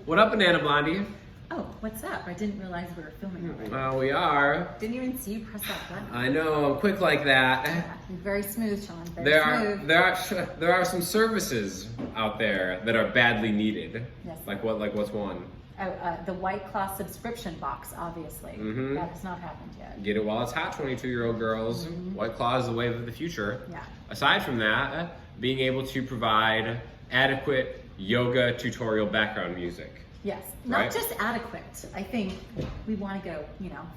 What up, Banana Blondie? Oh, what's up? I didn't realize we were filming already. Well, we are. Didn't even see you press that button. I know, I'm quick like that. Yeah, you're very smooth, Sean. Very smooth. There are some services out there that are badly needed. Yes. Like what? Like what's one? The White Claw subscription box, obviously. Mm-hmm. That has not happened yet. Get it while it's hot, 22-year-old girls. Mm-hmm. White Claw is the wave of the future. Yeah. Aside from that, being able to provide adequate yoga tutorial background music. Yes, Right? not just adequate. I think we want to go,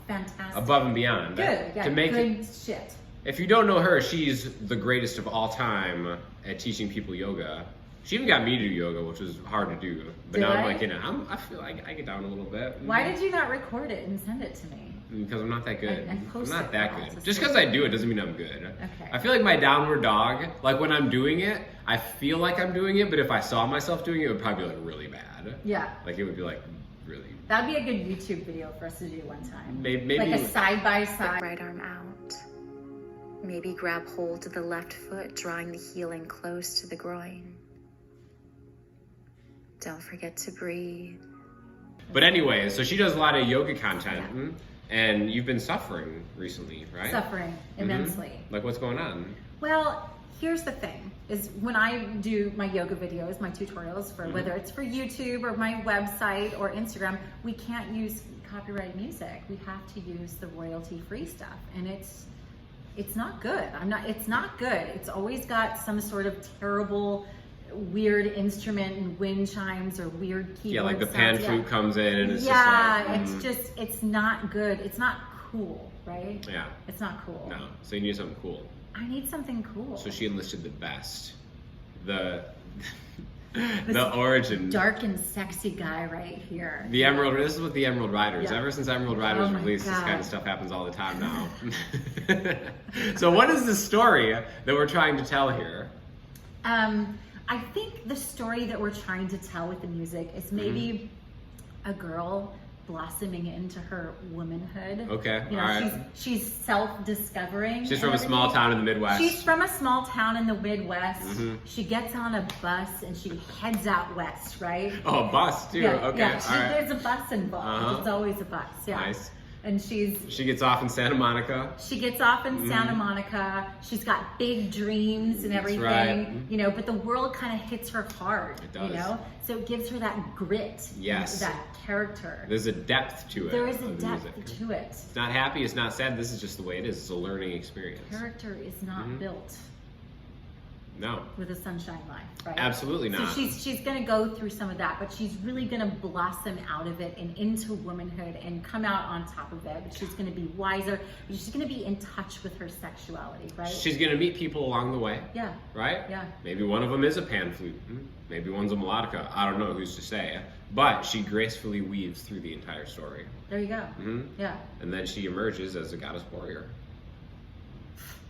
fantastic. Above and beyond. Good, yeah, To make good it, shit. if you don't know her, she's the greatest of all time at teaching people yoga. She even got me to do yoga, which was hard to do. But Did now I'm I? like, I feel like I get down a little bit. Why did you not record it and send it to me? Because I'm not that good. And post I'm not it that for all good. to Just see. because I do it doesn't mean I'm good. Okay. I feel like my downward dog, like when I'm doing it, I feel like I'm doing it, but if I saw myself doing it, it would probably be like really bad. Yeah. Like it would be like really. That'd be a good YouTube video for us to do one time. Maybe like a side by side. Right arm out. Maybe grab hold of the left foot, drawing the heel in close to the groin. Don't forget to breathe. But anyway, so she does a lot of yoga content, and you've been suffering recently, right? Suffering immensely. Like what's going on? Well, here's the thing, is when I do my yoga videos, my tutorials, for whether it's for YouTube or my website or Instagram, we can't use copyright music. We have to use the royalty-free stuff. And it's not good. It's not good. It's always got some sort of terrible, weird instrument and wind chimes or weird keyboard Yeah, like the sounds. pan flute comes in and it's it's not good. It's not cool, right? Yeah. It's not cool. No, so you need something cool. I need something cool. So she enlisted the best. The This origin. dark and sexy guy right here. The Emeryld, this is what the Emeryld Ryders. Yeah. Ever since Emeryld Ryders Oh my released, this God. kind of stuff happens all the time now. So what is the story that we're trying to tell here? I think the story that we're trying to tell with the music is maybe a girl blossoming into her womanhood. Okay, You know, all right. she's self-discovering. She's from a small everything. town in the Midwest. She's from a small town in the Midwest. Mhm. She gets on a bus and she heads out west, right? Oh, a bus too. Okay, Yeah, all right. there's a bus involved. Uh-huh. It's always a bus, yeah. Nice. And she gets off in Santa Monica. gets off in Santa Monica. She's got big dreams and everything, right. but the world kind of hits her hard, It does. So it gives her that grit, Yes. that character. There's a depth to it. There is a of the depth music. to it. It's not happy, it's not sad, this is just the way it is. It's a learning experience. Character is not built No, with a sunshine life, right? absolutely not. So she's gonna go through some of that, but she's really gonna blossom out of it and into womanhood and come out on top of it. But she's gonna be wiser. But she's gonna be in touch with her sexuality, right? She's gonna meet people along the way, Yeah. right? Yeah. Maybe one of them is a pan flute. Maybe one's a melodica. I don't know, who's to say. But she gracefully weaves through the entire story. There you go. Mhm. Yeah. And then she emerges as a goddess warrior.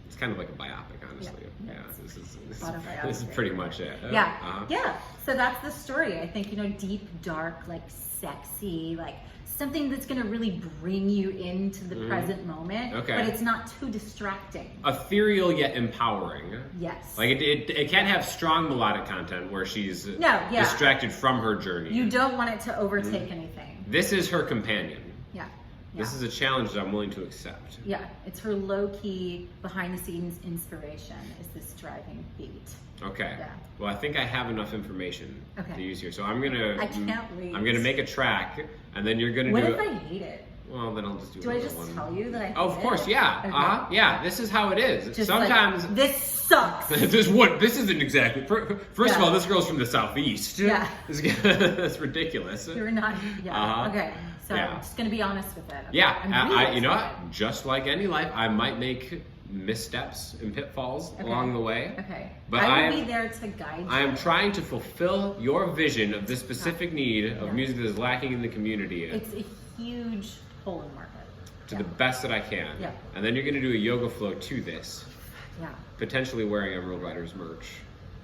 It's kind of like a biopic, honestly. Yeah. This is Autobiography. pretty much it. Yeah. Uh-huh. Yeah. So that's the story. I think, deep, dark, like sexy, like something that's going to really bring you into the present moment. Okay. But it's not too distracting. Ethereal yet empowering. Yes. Like it can't have strong melodic content where she's distracted from her journey. You don't want it to overtake anything. This is her companion. Yeah. This is a challenge that I'm willing to accept. Yeah. It's her low-key, behind-the-scenes inspiration is this driving beat. Okay. Yeah. Well, I think I have enough information Okay. to use here. So I'm gonna. I can't wait. I'm gonna make a track, and then you're gonna What do if it. I hate it? Well, then I'll just do. Do I another just one. tell you that I hate Oh, of course, it? yeah. Okay. Yeah. This is how it is. Just Sometimes. like, this sucks. This isn't exactly. First of Yeah. all, this girl's from the southeast. Yeah. That's ridiculous. You're not. Yeah. Uh-huh. Okay. So Yeah. I'm just gonna be honest with it. Okay? Yeah, I'm you real know with what? Just like any life, I might make missteps and pitfalls along the way. it. Okay. But I will be there to guide you. I am trying to fulfill your vision of this specific need of Yeah. music that is lacking in the community It's a huge hole in the market. to the best that I can. Yeah. And then you're going to do a yoga flow to this, Yeah. potentially wearing Emeryld Ryders merch.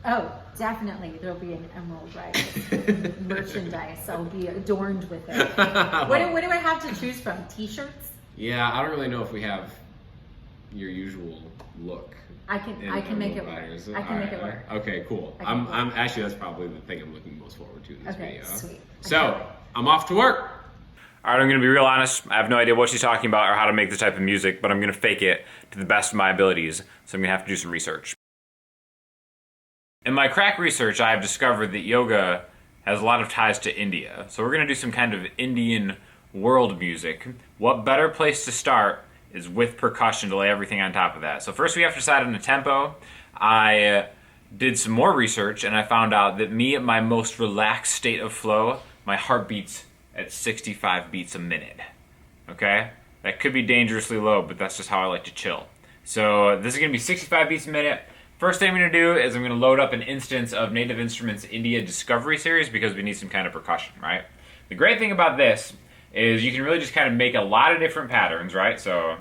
Oh, definitely. There'll be an Emeryld Ryders merchandise. I'll be adorned with it. What do I have to choose from? T-shirts? Yeah, I don't really know if we have your usual look. I can make it work. I can make it work. Okay, cool. I'm actually, that's probably the thing I'm looking most forward to in this video. Sweet. So I'm off to work. All right, I'm gonna be real honest. I have no idea what she's talking about or how to make this type of music, but I'm gonna fake it to the best of my abilities. So I'm gonna have to do some research. In my crack research, I have discovered that yoga has a lot of ties to India. So we're gonna do some kind of Indian world music. What better place to start is with percussion to lay everything on top of that. So first we have to decide on the tempo. I did some more research and I found out that me at my most relaxed state of flow, my heart beats at 65 beats a minute. Okay? That could be dangerously low, but that's just how I like to chill. So this is gonna be 65 beats a minute. First thing I'm gonna do is I'm gonna load up an instance of Native Instruments India Discovery Series because we need some kind of percussion, right? The great thing about this is you can really just kind of make a lot of different patterns, right? So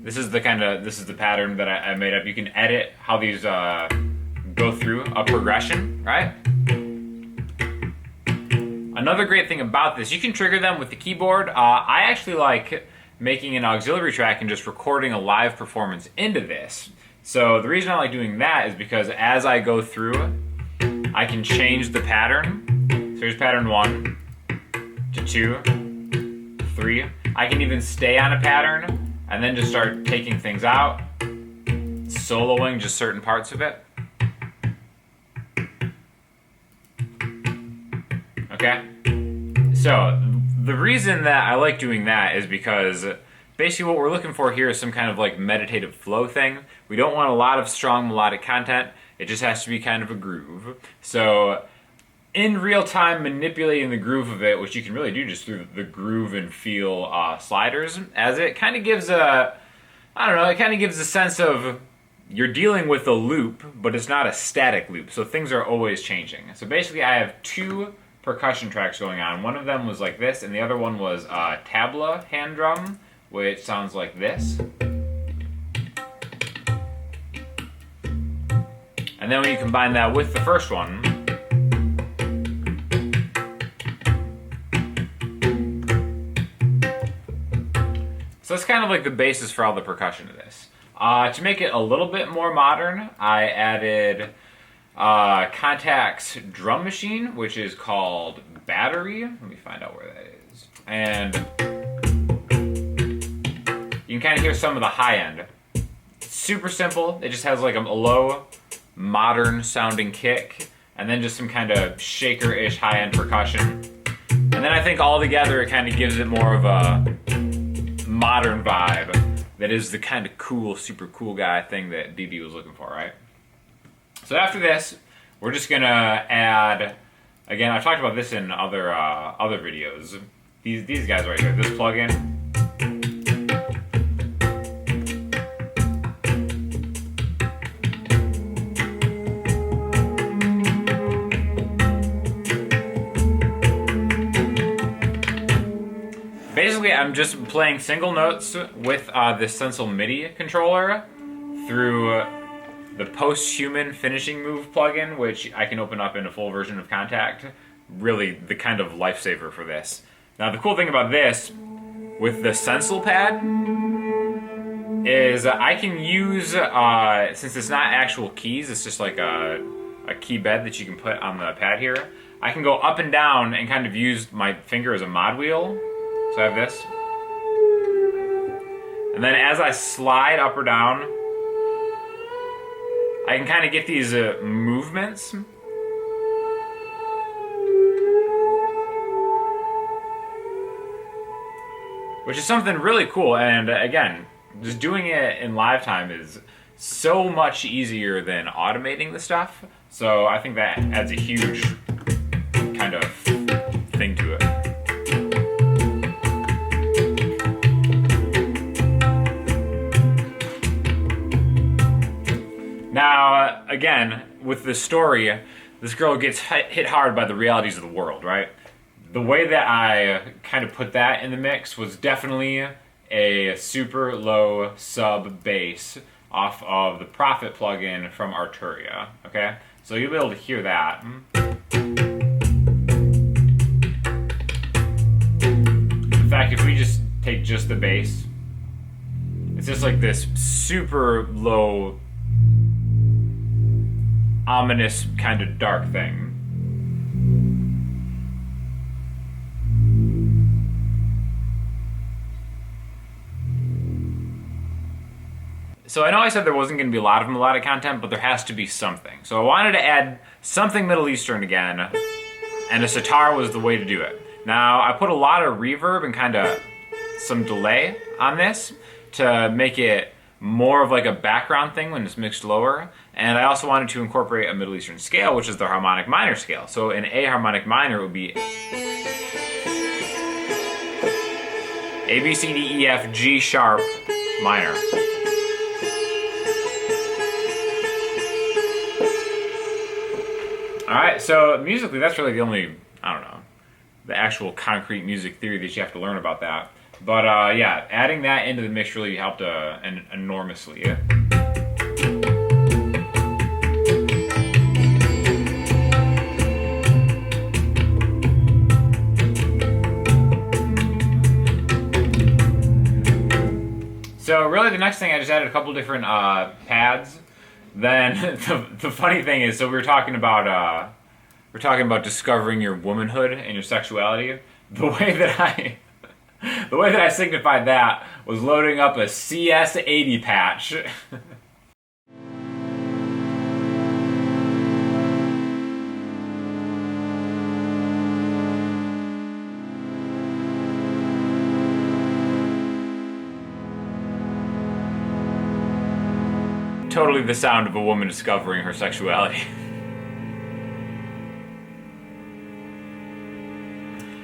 this is the pattern that I made up. You can edit how these go through a progression, right? Another great thing about this, you can trigger them with the keyboard. I actually like making an auxiliary track and just recording a live performance into this. So the reason I like doing that is because as I go through, I can change the pattern. So here's pattern 1 to 2, 3. I can even stay on a pattern and then just start taking things out, soloing just certain parts of it. Okay? So the reason that I like doing that is because basically what we're looking for here is some kind of like meditative flow thing. We don't want a lot of strong melodic content. It just has to be kind of a groove. So in real time manipulating the groove of it, which you can really do just through the groove and feel sliders, as it kind of gives a, I don't know, it kind of gives a sense of you're dealing with a loop, but it's not a static loop, so things are always changing. So basically I have 2 percussion tracks going on. One of them was like this, and the other one was tabla hand drum, which sounds like this. And then when you combine that with the first one, so that's kind of like the basis for all the percussion of this. To make it a little bit more modern, I added Contact's drum machine, which is called Battery. Let me find out where that is. And you can kind of hear some of the high end. It's super simple. It just has like a low, modern sounding kick, and then just some kind of shaker-ish high end percussion. And then I think all together it kind of gives it more of a modern vibe that is the kind of cool, super cool guy thing that BB was looking for, right? So after this, we're just gonna add, again, I've talked about this in other videos. These guys right here, this plugin. Basically, I'm just playing single notes with this Sensel MIDI controller through the post-human finishing move plugin, which I can open up in a full version of Kontakt. Really the kind of lifesaver for this. Now the cool thing about this, with the Sensel pad, is I can use, since it's not actual keys, it's just like a key bed that you can put on the pad here, I can go up and down and kind of use my finger as a mod wheel. So I have this. And then as I slide up or down, I can kind of get these movements. Which is something really cool, and again, just doing it in live time is so much easier than automating the stuff. So I think that adds a huge kind of thing to it. Now, again, with this story, this girl gets hit hard by the realities of the world, right? The way that I kind of put that in the mix was definitely a super low sub bass off of the Prophet plugin from Arturia, okay? So you'll be able to hear that. In fact, if we just take just the bass. It's just like this super low, ominous kind of dark thing. So I know I said there wasn't going to be a lot of melodic content, but there has to be something. So I wanted to add something Middle Eastern again, and a sitar was the way to do it. Now, I put a lot of reverb and kind of some delay on this to make it more of like a background thing when it's mixed lower. And I also wanted to incorporate a Middle Eastern scale, which is the harmonic minor scale. So an A harmonic minor would be A, B, C, D, E, F, G sharp minor. Alright, so musically that's really the only, I don't know, the actual concrete music theory that you have to learn about that. But yeah, adding that into the mix really helped enormously. So really the next thing, I just added a couple different pads. Then the funny thing is, so we were talking about discovering your womanhood and your sexuality. The way that I signified that was loading up a CS80 patch. Totally the sound of a woman discovering her sexuality.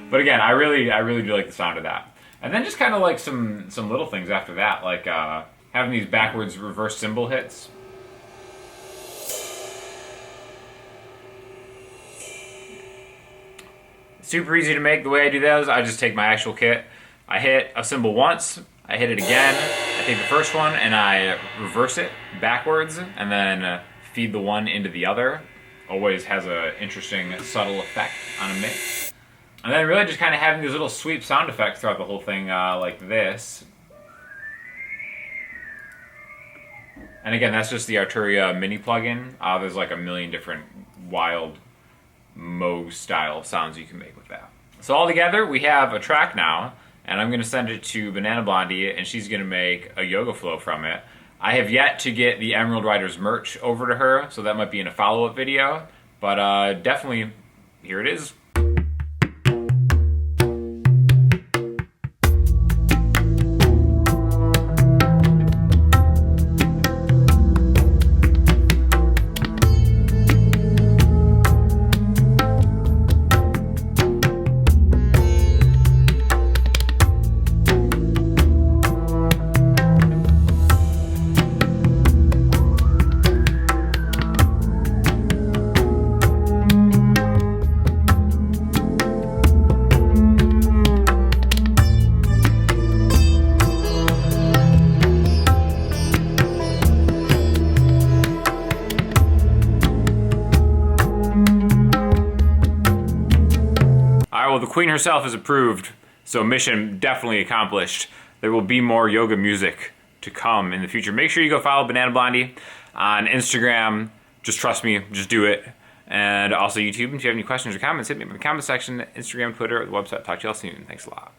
But again, I really do like the sound of that. And then just kind of like some little things after that, like having these backwards reverse cymbal hits. Super easy to make. The way I do those, I just take my actual kit. I hit a cymbal once, I hit it again, I take the first one and I reverse it backwards and then feed the one into the other. Always has an interesting subtle effect on a mix. And then really just kind of having these little sweep sound effects throughout the whole thing, like this. And again, that's just the Arturia mini plugin. There's like a million different wild Moog style sounds you can make with that. So all together, we have a track now, and I'm going to send it to Banana Blondie, and she's going to make a yoga flow from it. I have yet to get the Emeryld Ryders merch over to her, so that might be in a follow-up video. But definitely, here it is. Well, the queen herself is approved, so mission definitely accomplished. There will be more yoga music to come in the future. Make sure you go follow Banana Blondie on Instagram. Just trust me, just do it. And also YouTube. If you have any questions or comments, hit me in the comment section, Instagram, Twitter, or the website. Talk to y'all soon. Thanks a lot.